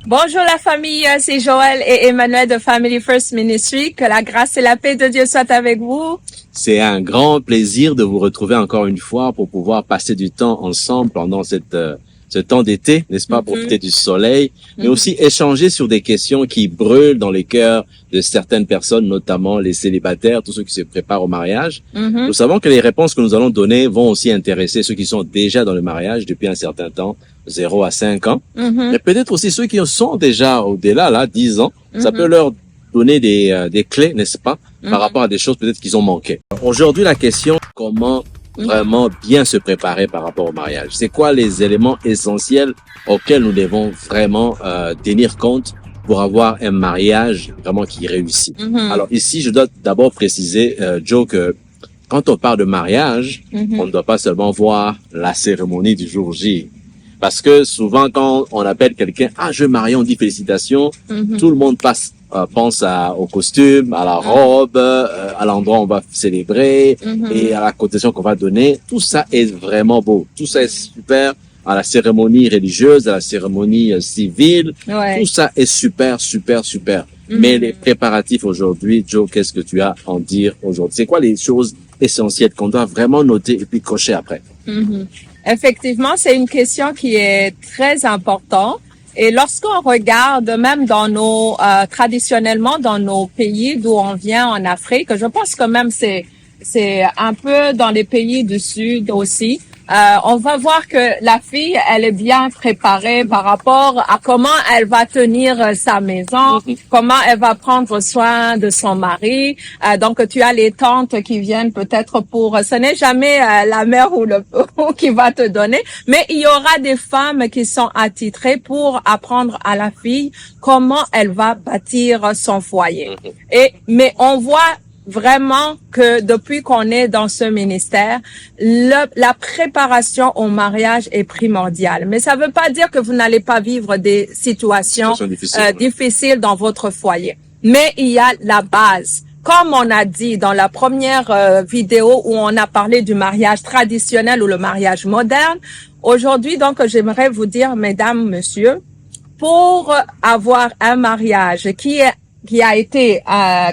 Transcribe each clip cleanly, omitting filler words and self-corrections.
Bonjour la famille, c'est Joël et Emmanuel de Family First Ministry. Que la grâce et la paix de Dieu soient avec vous. C'est un grand plaisir de vous retrouver encore une fois pour pouvoir passer du temps ensemble pendant ce temps d'été, n'est-ce pas, profiter du soleil, mais aussi échanger sur des questions qui brûlent dans les cœurs de certaines personnes, notamment les célibataires, tous ceux qui se préparent au mariage. Nous savons que les réponses que nous allons donner vont aussi intéresser ceux qui sont déjà dans le mariage depuis un certain temps, 0 à 5 ans, mais peut-être aussi ceux qui sont déjà au-delà, là, 10 ans. Ça peut leur donner des clés, n'est-ce pas, par rapport à des choses peut-être qu'ils ont manquées. Aujourd'hui, la question, comment vraiment bien se préparer par rapport au mariage? C'est quoi les éléments essentiels auxquels nous devons vraiment tenir compte pour avoir un mariage vraiment qui réussit? Alors ici, je dois d'abord préciser, Joe, que quand on parle de mariage, on ne doit pas seulement voir la cérémonie du jour J. Parce que souvent, quand on appelle quelqu'un, « je veux marier », on dit « félicitations », tout le monde pense au costume, à la robe, à l'endroit où on va célébrer et à la cotation qu'on va donner. Tout ça est vraiment beau. Tout ça est super. À la cérémonie religieuse, à la cérémonie civile. Tout ça est super, super, super. Mais les préparatifs aujourd'hui, Joe, qu'est-ce que tu as à en dire aujourd'hui? C'est quoi les choses essentielles qu'on doit vraiment noter et puis cocher après? Effectivement, c'est une question qui est très importante. Et lorsqu'on regarde, même dans traditionnellement dans nos pays d'où on vient en Afrique, je pense que même c'est un peu dans les pays du Sud aussi, on va voir que la fille, elle est bien préparée par rapport à comment elle va tenir sa maison, comment elle va prendre soin de son mari. Donc, tu as les tantes qui viennent peut-être ce n'est jamais la mère ou qui va te donner, mais il y aura des femmes qui sont attitrées pour apprendre à la fille comment elle va bâtir son foyer. Mais on voit vraiment que depuis qu'on est dans ce ministère, la préparation au mariage est primordiale. Mais ça ne veut pas dire que vous n'allez pas vivre des situations difficiles dans votre foyer. Mais il y a la base. Comme on a dit dans la première vidéo où on a parlé du mariage traditionnel ou le mariage moderne, aujourd'hui, donc, j'aimerais vous dire, mesdames, messieurs, pour avoir un mariage qui a été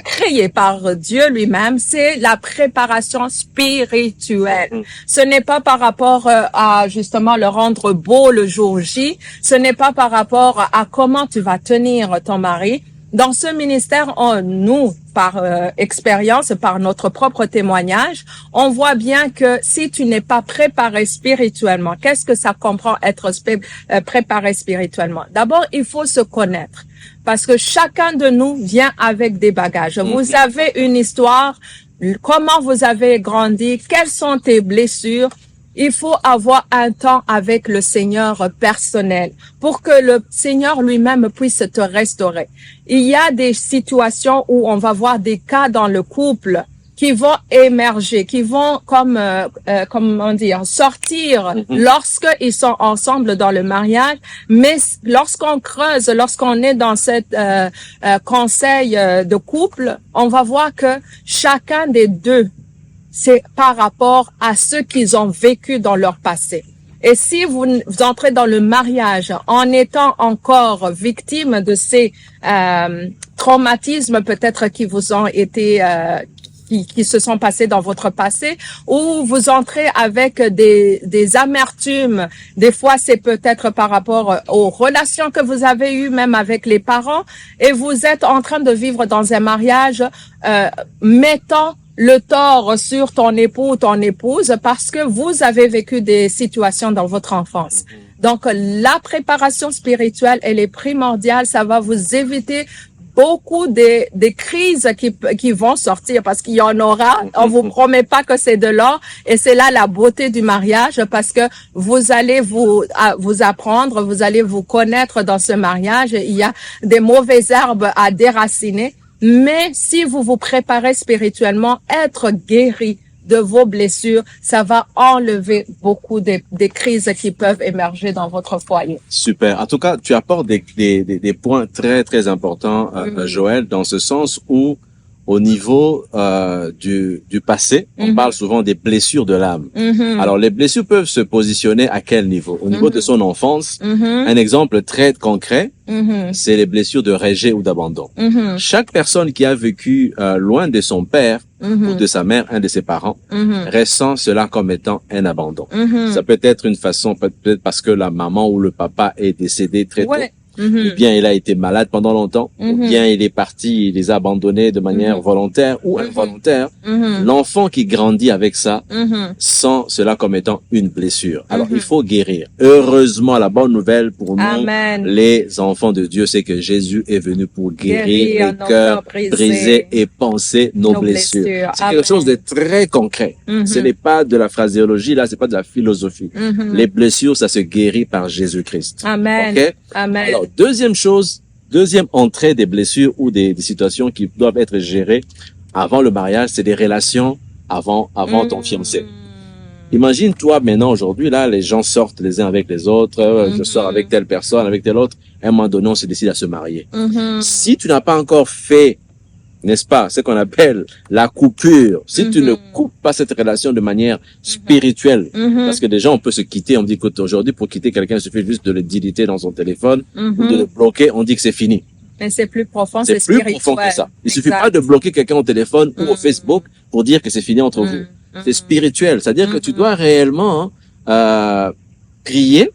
créé par Dieu lui-même, c'est la préparation spirituelle. Ce n'est pas par rapport à justement le rendre beau le jour J, ce n'est pas par rapport à comment tu vas tenir ton mari. Dans ce ministère, nous, par expérience, par notre propre témoignage, on voit bien que si tu n'es pas préparé spirituellement, qu'est-ce que ça comprend être préparé spirituellement? D'abord, il faut se connaître. Parce que chacun de nous vient avec des bagages. Vous avez une histoire, comment vous avez grandi, quelles sont tes blessures. Il faut avoir un temps avec le Seigneur personnel pour que le Seigneur lui-même puisse te restaurer. Il y a des situations où on va voir des cas dans le couple qui vont émerger, qui vont sortir lorsqu'ils sont ensemble dans le mariage. Mais lorsqu'on creuse, lorsqu'on est dans cette conseil de couple, on va voir que chacun des deux, c'est par rapport à ce qu'ils ont vécu dans leur passé. Et si vous entrez dans le mariage en étant encore victime de ces traumatismes peut-être qui vous ont été qui se sont passés dans votre passé, ou vous entrez avec des amertumes. Des fois, c'est peut-être par rapport aux relations que vous avez eues, même avec les parents, et vous êtes en train de vivre dans un mariage mettant le tort sur ton époux ou ton épouse parce que vous avez vécu des situations dans votre enfance. Donc, la préparation spirituelle, elle est primordiale. Ça va vous éviter beaucoup des crises qui vont sortir parce qu'il y en aura. On vous promet pas que c'est de l'or et c'est là la beauté du mariage parce que vous allez vous apprendre, vous allez vous connaître dans ce mariage. Il y a des mauvaises herbes à déraciner. Mais si vous vous préparez spirituellement, être guéri de vos blessures, ça va enlever beaucoup des crises qui peuvent émerger dans votre foyer. Super. En tout cas, tu apportes des points très, très importants, Joël, dans ce sens où au niveau du passé. On parle souvent des blessures de l'âme. Alors, les blessures peuvent se positionner à quel niveau? Au niveau de son enfance. Un exemple très concret, c'est les blessures de rejet ou d'abandon. Chaque personne qui a vécu loin de son père ou de sa mère, un de ses parents, ressent cela comme étant un abandon. Ça peut être une façon, peut-être parce que la maman ou le papa est décédé très tôt. Ou bien il a été malade pendant longtemps, ou bien il est parti, il les a abandonnés de manière volontaire ou involontaire. L'enfant qui grandit avec ça sent cela comme étant une blessure. Alors il faut guérir. Heureusement, la bonne nouvelle pour nous, les enfants de Dieu, c'est que Jésus est venu pour guérir les cœurs brisés et penser nos blessures. C'est quelque chose de très concret. Ce n'est pas de la phraséologie, là, c'est pas de la philosophie. Les blessures, ça se guérit par Jésus-Christ. Amen. Okay? Amen. Alors, deuxième entrée des blessures ou des situations qui doivent être gérées avant le mariage, c'est des relations avant ton fiancé. Imagine toi maintenant aujourd'hui, là, les gens sortent les uns avec les autres, je sors avec telle personne, avec telle autre, à un moment donné, on se décide à se marier. Si tu n'as pas encore fait, n'est-ce pas, ce qu'on appelle la coupure, si tu ne coupes pas cette relation de manière spirituelle, parce que déjà on peut se quitter, on dit écoute, aujourd'hui pour quitter quelqu'un, il suffit juste de le déliter dans son téléphone ou de le bloquer, on dit que c'est fini. Mais c'est plus profond, c'est plus profond que ça. Il suffit pas de bloquer quelqu'un au téléphone ou au Facebook pour dire que c'est fini entre vous. C'est spirituel, c'est-à-dire que tu dois réellement prier,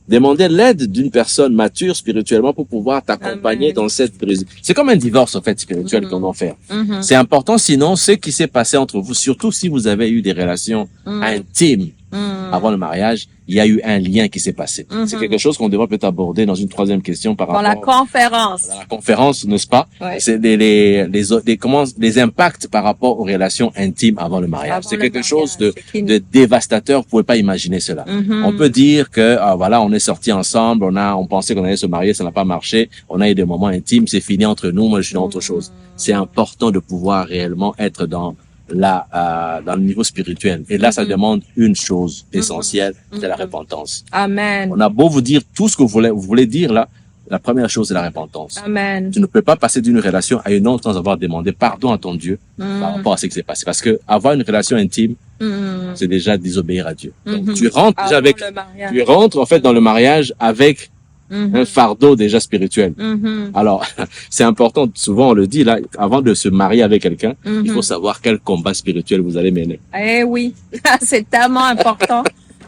demander l'aide d'une personne mature spirituellement pour pouvoir t'accompagner dans cette brise. C'est comme un divorce, en fait, spirituel qu'on doit faire. C'est important, sinon, ce qui s'est passé entre vous, surtout si vous avez eu des relations intimes avant le mariage, il y a eu un lien qui s'est passé. C'est quelque chose qu'on devrait peut-être aborder dans une troisième question par rapport à la conférence, n'est-ce pas? Ouais. C'est les impacts par rapport aux relations intimes avant le mariage. C'est quelque chose de dévastateur. Vous pouvez pas imaginer cela. On peut dire que, voilà, on est sortis ensemble, on pensait qu'on allait se marier, ça n'a pas marché, on a eu des moments intimes, c'est fini entre nous, moi je suis dans autre chose. C'est important de pouvoir réellement être dans le niveau spirituel. Et là, ça demande une chose essentielle, c'est la repentance. Amen. On a beau vous dire tout ce que vous voulez dire là, la première chose, c'est la repentance. Amen. Tu ne peux pas passer d'une relation à une autre sans avoir demandé pardon à ton Dieu par rapport à ce qui s'est passé. Parce que avoir une relation intime, c'est déjà désobéir à Dieu. Donc, tu rentres déjà tu rentres en fait dans le mariage avec un fardeau déjà spirituel. Alors, c'est important, souvent on le dit là, avant de se marier avec quelqu'un, il faut savoir quel combat spirituel vous allez mener. Eh oui, c'est tellement important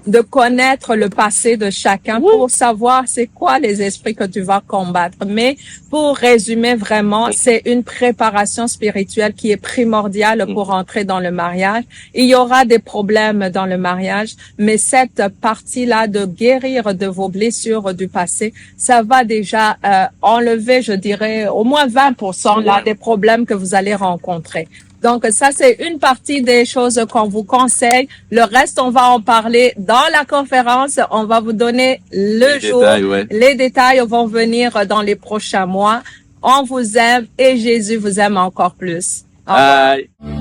de connaître le passé de chacun pour savoir c'est quoi les esprits que tu vas combattre. Mais pour résumer vraiment, c'est une préparation spirituelle qui est primordiale pour entrer dans le mariage. Il y aura des problèmes dans le mariage, mais cette partie-là de guérir de vos blessures du passé, ça va déjà enlever, je dirais, au moins 20% là, des problèmes que vous allez rencontrer. Donc, ça, c'est une partie des choses qu'on vous conseille. Le reste, on va en parler dans la conférence. On va vous donner le jour. Les détails vont venir dans les prochains mois. On vous aime et Jésus vous aime encore plus. Au revoir.